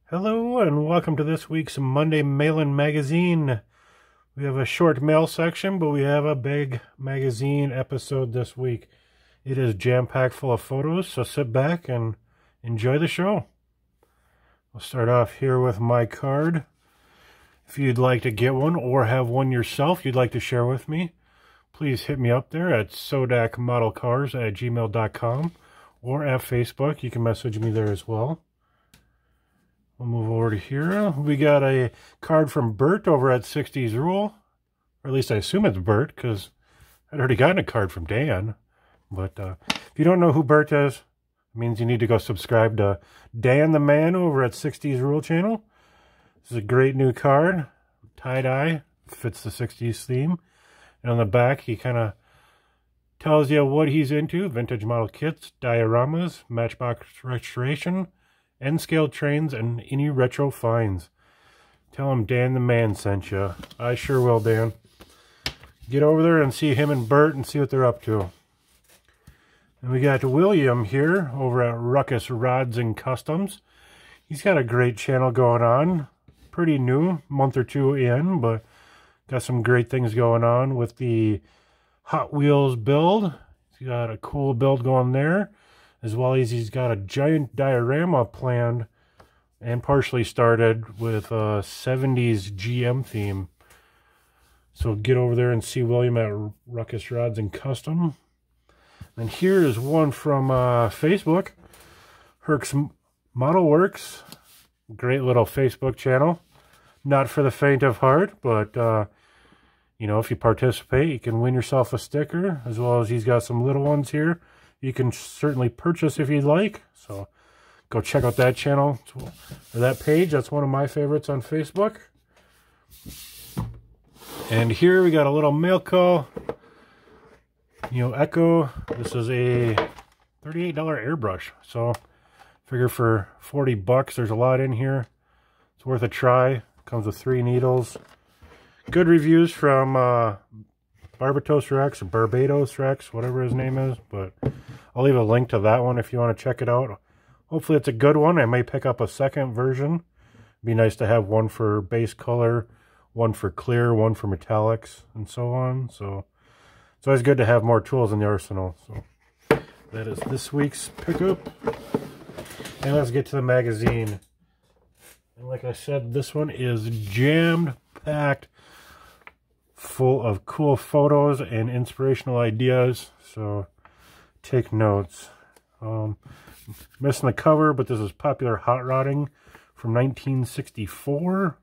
Hello and welcome to this week's Monday Mail-In Magazine. We have a short mail section, but we have a big magazine episode this week. It is jam-packed full of photos, so sit back and enjoy the show. We'll start off here with my card. If you'd like to get one or have one yourself you'd like to share with me, please hit me up there at Sodakmodelcars@gmail.com or at Facebook. You can message me there as well. We'll move over to here. We got a card from Bert over at 60s Rule. Or at least I assume it's Bert, because I'd already gotten a card from Dan. But if you don't know who Bert is, it means you need to go subscribe to Dan the Man over at 60s Rule channel. This is a great new card. Tie-dye. Fits the 60s theme. And on the back, he kind of tells you what he's into. Vintage model kits, dioramas, matchbox restoration, N-scale trains, and any retro finds. Tell him Dan the Man sent you. I sure will, Dan. Get over there and see him and Bert and see what they're up to. And we got William here over at Ruckus Rods and Customs. He's got a great channel going on. Pretty new, month or two in, but got some great things going on with the Hot Wheels build. He's got a cool build going there, as well as he's got a giant diorama planned and partially started with a 70s GM theme. So get over there and see William at Ruckus Rods and Custom. And here is one from Facebook, Herc's Model Works. Great little Facebook channel. Not for the faint of heart, but you know, if you participate, you can win yourself a sticker, as well as he's got some little ones here you can certainly purchase if you'd like. So go check out that channel or that page. That's one of my favorites on Facebook. And here we got a little mail Echo. This is a $38 airbrush. So figure for 40 bucks, there's a lot in here. It's worth a try. Comes with 3 needles. Good reviews from Barbatos Rex, or Barbatos Rex, whatever his name is, but I'll leave a link to that one if you want to check it out. Hopefully it's a good one. I may pick up a second version. Be nice to have one for base color, one for clear, one for metallics, and so on. So it's always good to have more tools in the arsenal. So that is this week's pickup. And let's get to the magazine. And like I said, this one is jam-packed full of cool photos and inspirational ideas, so take notes. Missing the cover, but this is Popular Hot Rodding from 1964.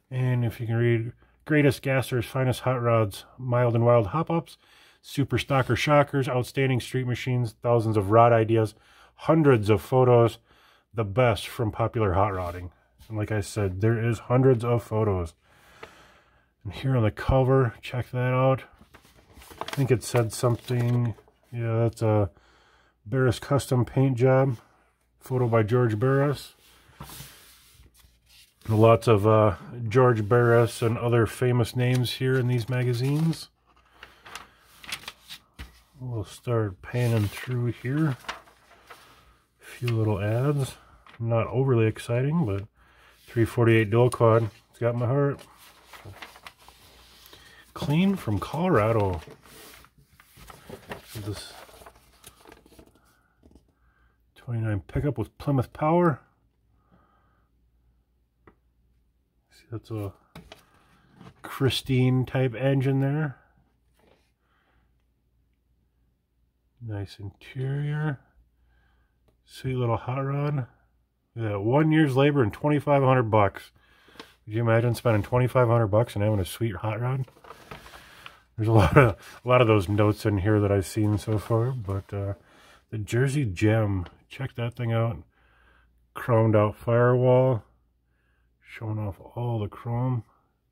And if you can read, greatest gassers, finest hot rods, mild and wild hop-ups, super stocker shockers, outstanding street machines, thousands of rod ideas, hundreds of photos, the best from Popular Hot Rodding. And like I said, there is hundreds of photos. And here on the cover, check that out. I think it said something. Yeah, that's a Barris custom paint job. Photo by George Barris. Lots of George Barris and other famous names here in these magazines. We'll start panning through here. A few little ads. Not overly exciting, but 348 dual quad. It's got my heart. Clean from Colorado. This 29 pickup with Plymouth Power. See, that's a Christine type engine there. Nice interior. Sweet little hot rod. Yeah, 1 year's labor and 2,500 bucks. Could you imagine spending 2,500 bucks and having a sweet hot rod? There's a lot of those notes in here that I've seen so far, but the Jersey Jamb, check that thing out. Chromed out firewall, showing off all the chrome.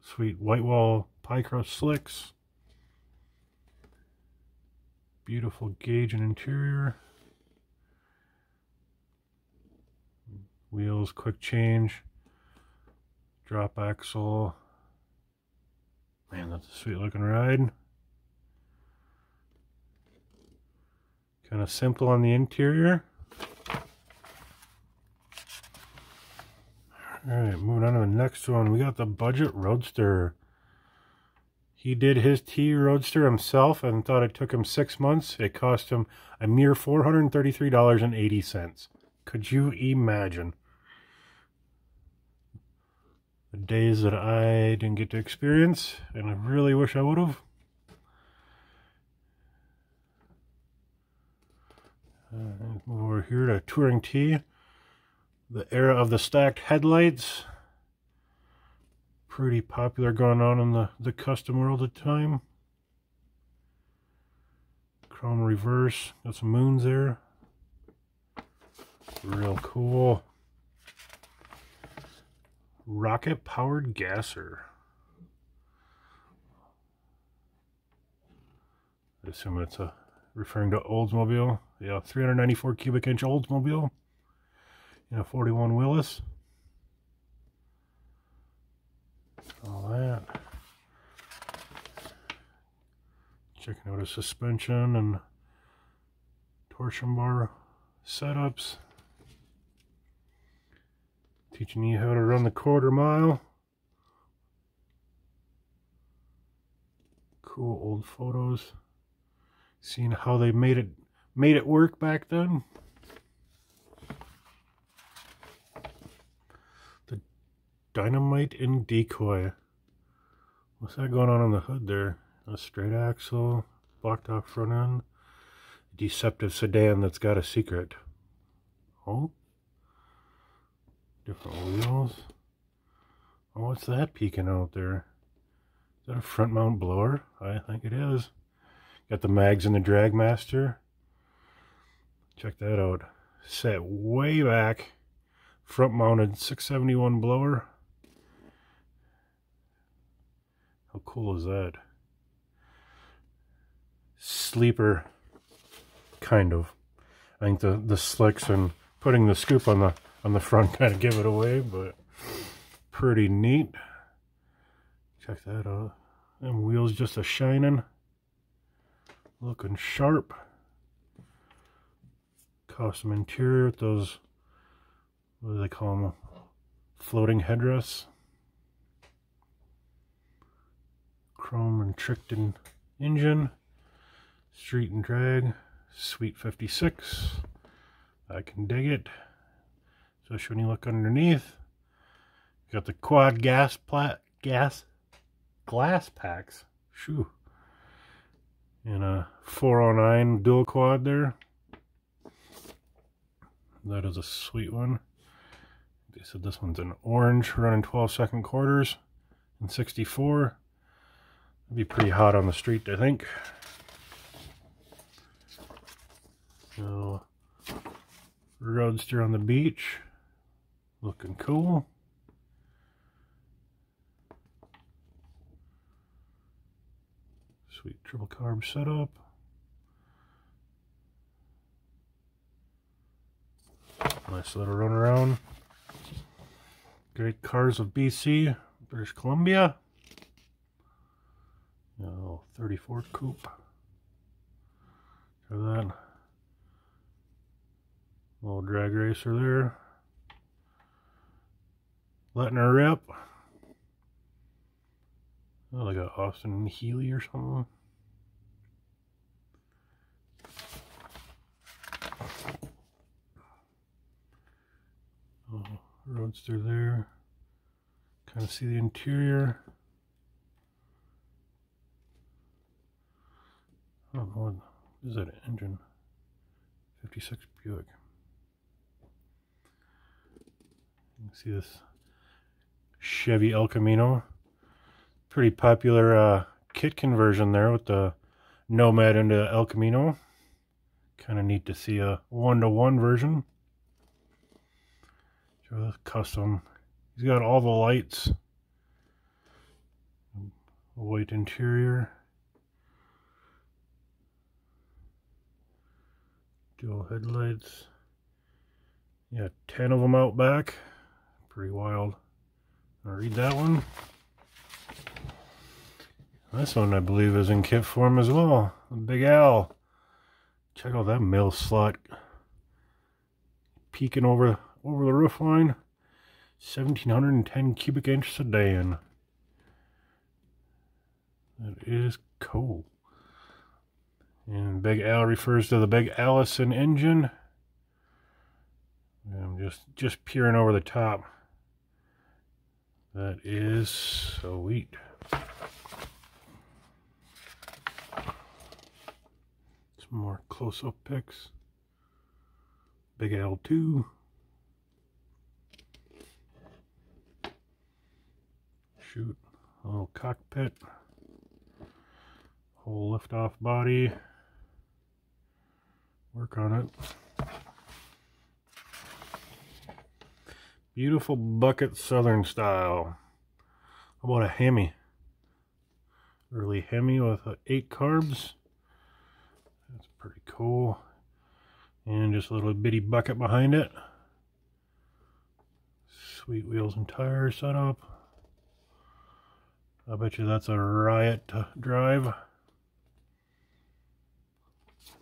Sweet white wall pie crust slicks. Beautiful gauge and interior. Wheels, quick change. Drop axle. Man, that's a sweet looking ride. Kind of simple on the interior. Alright, moving on to the next one. We got the Budget Roadster. He did his T Roadster himself and thought it took him 6 months. It cost him a mere $433.80. Could you imagine? The days that I didn't get to experience, and I really wish I would have. Move over here to Touring T. The era of the stacked headlights. Pretty popular going on in the custom world at the time. Chrome reverse. Got some moons there. Real cool. Rocket powered gasser. I assume it's referring to Oldsmobile. Yeah, 394 cubic inch Oldsmobile. In a 41 Willis. All that. Checking out his suspension and torsion bar setups. Teaching you how to run the quarter mile. Cool old photos. Seeing how they made it work back then. The dynamite and decoy. What's that going on the hood there? A straight axle, blocked off front end. Deceptive sedan that's got a secret. Oh? Different wheels. Oh, what's that peeking out there? Is that a front mount blower? I think it is. Got the mags and the Dragmaster. Check that out. Set way back. Front mounted 671 blower. How cool is that? Sleeper. Kind of. I think the slicks and putting the scoop on the front kind of give it away, but pretty neat. Check that out. Them wheels just a shining. Looking sharp. Custom interior with those, what do they call them? Floating headrests. Chrome and tricked engine. Street and drag. Sweet 56. I can dig it. Especially when you look underneath. You got the quad glass packs. Shoo. And a 409 dual quad there. That is a sweet one. They said this one's an orange, running 12-second quarters and 64. It'd be pretty hot on the street, I think. So, Roadster on the beach. Looking cool. Sweet triple carb setup. Nice little run around. Great cars of BC, British Columbia. 34 coupe. Try that. Little drag racer there. Letting her rip. Oh, like a Austin Healey or something. Oh, Roadster there. Kind of see the interior. I don't know what is that engine. 56 Buick. You can see this Chevy El Camino. Pretty popular kit conversion there with the Nomad into El Camino. Kind of neat to see a 1-to-1 version. Show this custom. He's got all the lights. White interior. Dual headlights. Yeah, 10 of them out back. Pretty wild. I'll read that one. This one I believe is in kit form as well. The Big Al. Check out that mill slot. Peeking over the roof line. 1,710 cubic inch sedan. That is cool. And Big Al refers to the Big Allison engine. I'm just peering over the top. That is sweet. Some more close-up pics. Big L2. Shoot, a little cockpit. Whole lift-off body. Work on it. Beautiful bucket Southern style. How about a Hemi? Early Hemi with 8 carbs. That's pretty cool. And just a little bitty bucket behind it. Sweet wheels and tire setup. I bet you that's a riot to drive.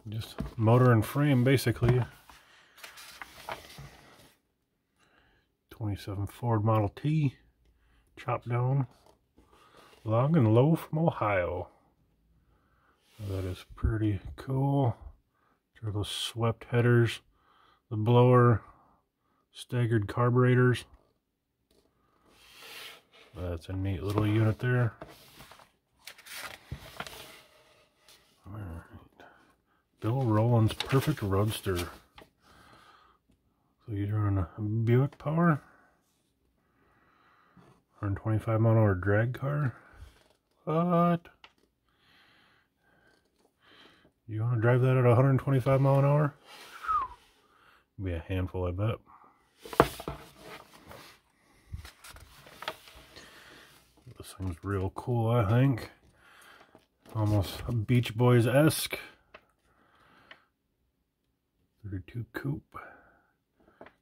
Just motor and frame basically. 27 Ford Model T. Chopped down. Long and low from Ohio. That is pretty cool. There are those swept headers, the blower, staggered carburetors. That's a neat little unit there. Alright. Bill Rowland's Perfect Roadster. So you're running a Buick power. 125 mile an hour drag car. What? You want to drive that at 125 mile an hour? Be a handful, I bet. This thing's real cool, I think. Almost Beach Boys-esque. 32 coupe.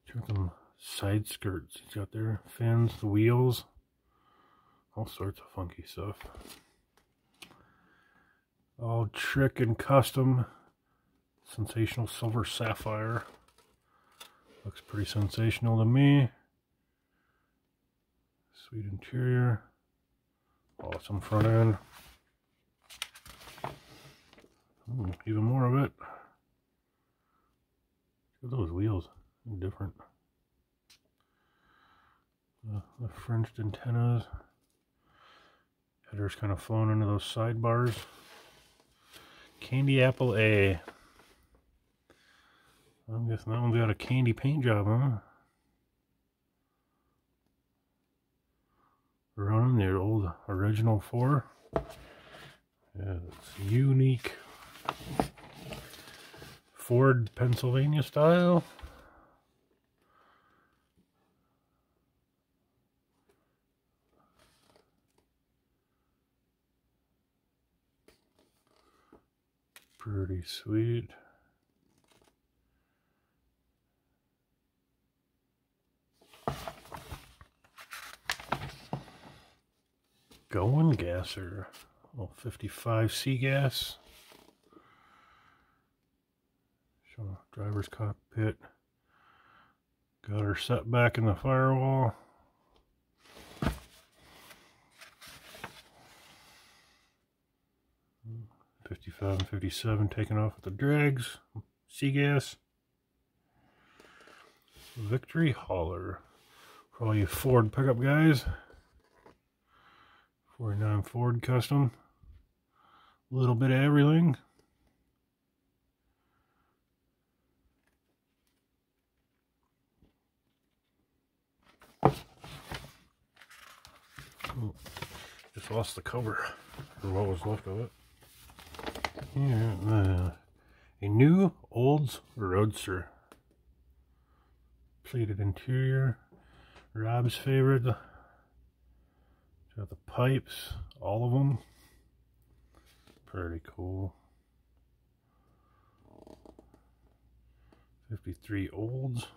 Check them side skirts he's got there. Fins, the wheels. All sorts of funky stuff. All trick and custom. Sensational silver sapphire. Looks pretty sensational to me. Sweet interior. Awesome front end. Ooh, even more of it. Look at those wheels. They're different. The Frenched antennas. Header's kind of flown into those sidebars. Candy Apple A. I'm guessing that one's got a candy paint job, huh? Running the old original 4. Yeah, it's unique. Ford, Pennsylvania style. Pretty sweet. Going gasser. Oh, 55 C gas. Show driver's cockpit. Got her set back in the firewall. '55 and '57 taking off with the drags. C gas. Victory hauler. For all you Ford pickup guys. 49 Ford custom. A little bit of everything. Oh, just lost the cover, or what was left of it. Yeah, a new Olds Roadster. Plated interior. Rob's favorite. Got the pipes, all of them. Pretty cool. 53 Olds.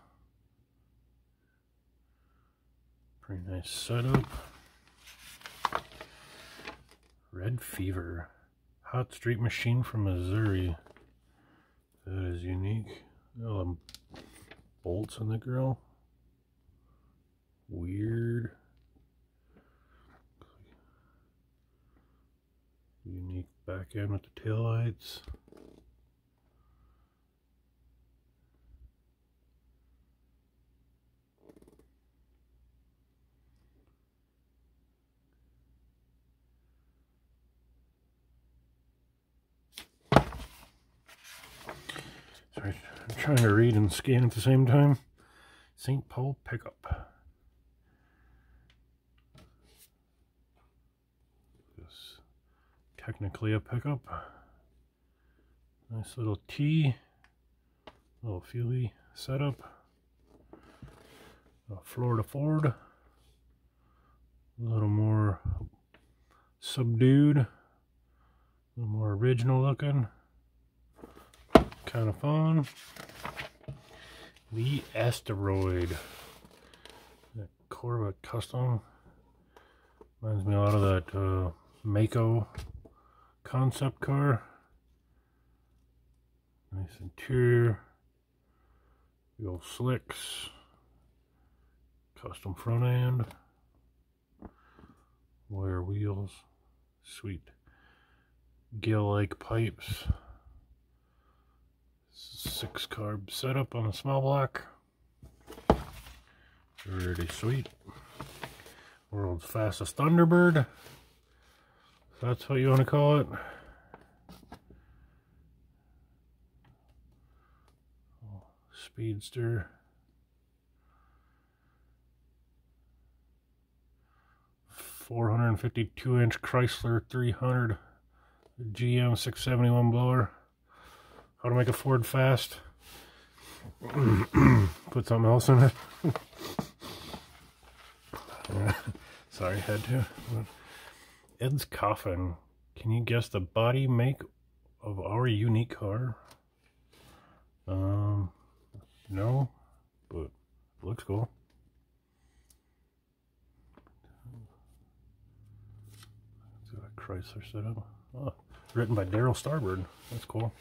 Pretty nice setup. Red Fever. Hot Street Machine from Missouri. That is unique. All the bolts in the grill. Weird. Unique back end with the taillights. Sorry, I'm trying to read and scan at the same time. St. Paul pickup. This technically a pickup. Nice little T, little feely setup. Floor to Ford. A little more subdued, a little more original looking. Kind of fun. The Asteroid. That Corvette Custom. Reminds me a lot of that Mako concept car. Nice interior. The old slicks. Custom front end. Wire wheels. Sweet gill-like pipes. 6-carb setup on a small block. Pretty sweet. World's fastest Thunderbird. If that's what you want to call it. Speedster. 452-inch Chrysler 300 GM 671 blower. How to make a Ford fast. Put something else in it. Sorry, had to. Ed's Coffin. Can you guess the body make of our unique car? No, but it looks cool. It's got a Chrysler setup. Oh, written by Daryl Starbird. That's cool.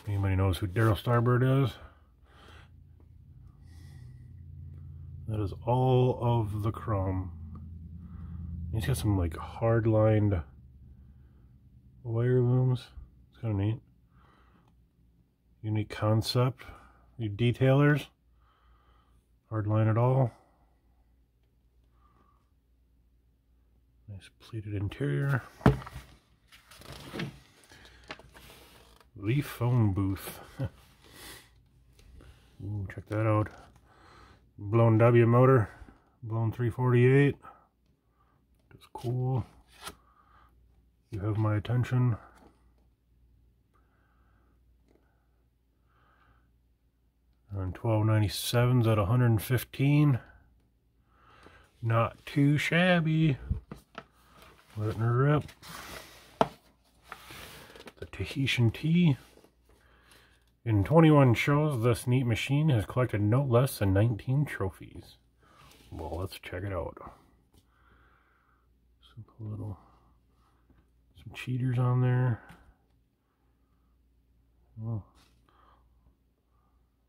Anybody knows who Daryl Starbird is? That is all of the chrome. He's got some like hard-lined wire looms. It's kind of neat. Unique concept. New detailers. Hard line it all. Nice pleated interior. The phone booth. Ooh, check that out. Blown W motor. Blown 348. That's cool. You have my attention. On 1297s at 115. Not too shabby. Letting her rip. The Tahitian Tea. In 21 shows, this neat machine has collected no less than 19 trophies. Well, let's check it out. Some cheaters on there. Oh.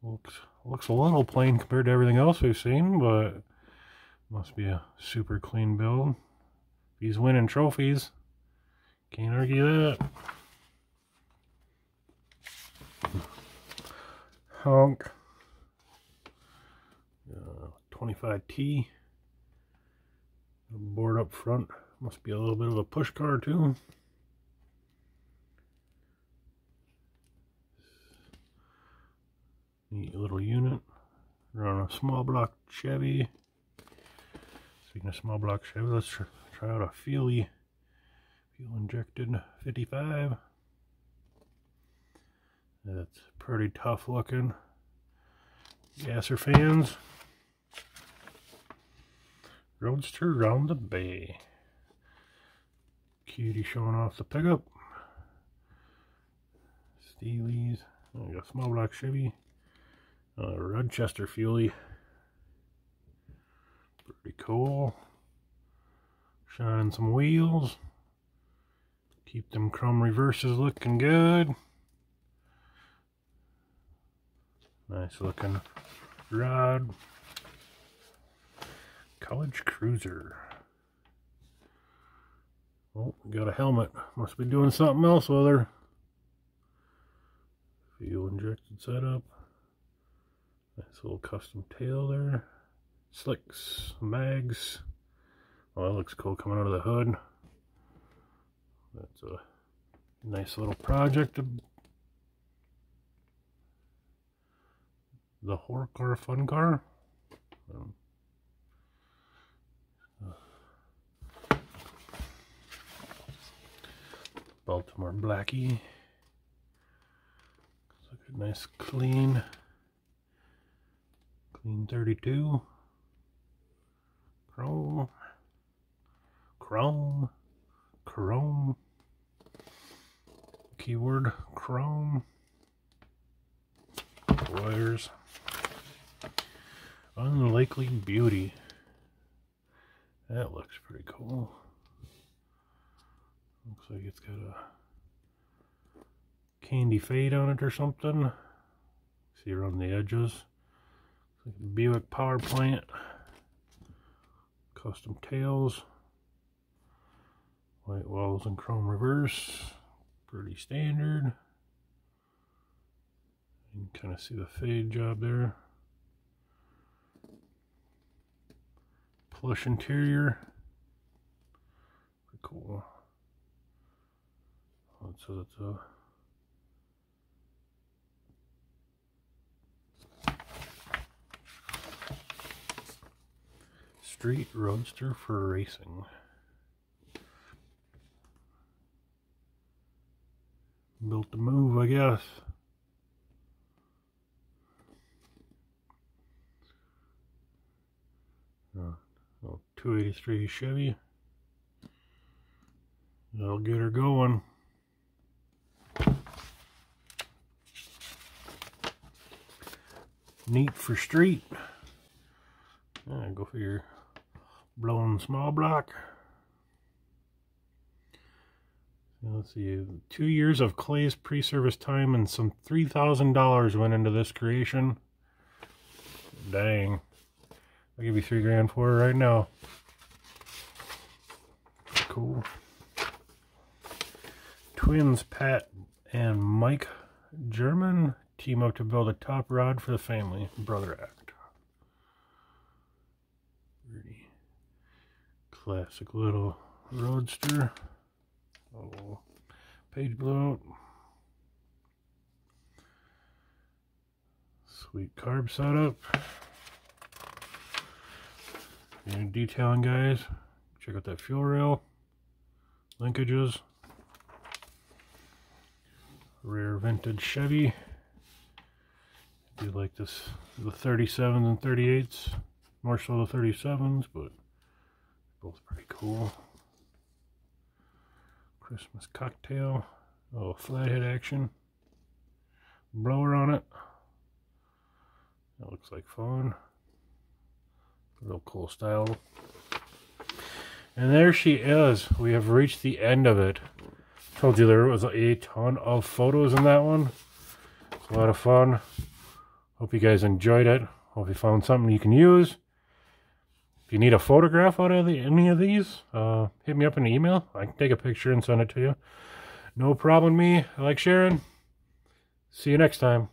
Looks a little plain compared to everything else we've seen, but must be a super clean build. He's winning trophies. Can't argue that. Honk. 25T. Board up front. Must be a little bit of a push car too. Neat little unit. We're on a small block Chevy. Speaking of small block Chevy, let's try out a fuel injected 55. That's pretty tough looking. Gasser fans. Roadster around the bay. Cutie showing off the pickup. Steelies. Oh, got a small block Chevy. Rochester Fuelie. Pretty cool. Shining some wheels. Keep them chrome reverses looking good. Nice looking rod. College Cruiser. Oh, got a helmet. Must be doing something else with her. Fuel injected setup. Nice little custom tail there. Slicks, mags. Oh, that looks cool coming out of the hood. That's a nice little project. The horror car, fun car. Baltimore Blackie. Look at nice clean 32. Chrome. Keyword chrome. Wires. Unlikely Beauty. That looks pretty cool. Looks like it's got a candy fade on it or something. See around the edges. Looks like a Buick power plant. Custom tails. White walls and chrome reverse. Pretty standard. You can kind of see the fade job there. Plush interior. Pretty cool. So that's a street roadster for racing. Built to move, I guess. 283 Chevy. That'll get her going. Neat for street. Go figure. Blowing small block. Let's see. 2 years of Clay's pre-service time and some $3,000 went into this creation. Dang. I'll give you $3 grand for her right now. Cool. Twins Pat and Mike German team up to build a top rod for the family. Brother Act. Pretty classic little roadster. Oh, page blowout. Sweet carb setup. Any detailing, guys? Check out that fuel rail. Linkages. Rare vintage Chevy. I do like this, the 37s and 38s. More so the 37s, but both pretty cool. Christmas cocktail. Oh, flathead action. Blower on it. That looks like fun. Real cool style. And there she is. We have reached the end of it. Told you there was a ton of photos in that one. It's a lot of fun. Hope you guys enjoyed it. Hope you found something you can use. If you need a photograph out of any of these, hit me up in the email. I can take a picture and send it to you. No problem, me. I like sharing. See you next time.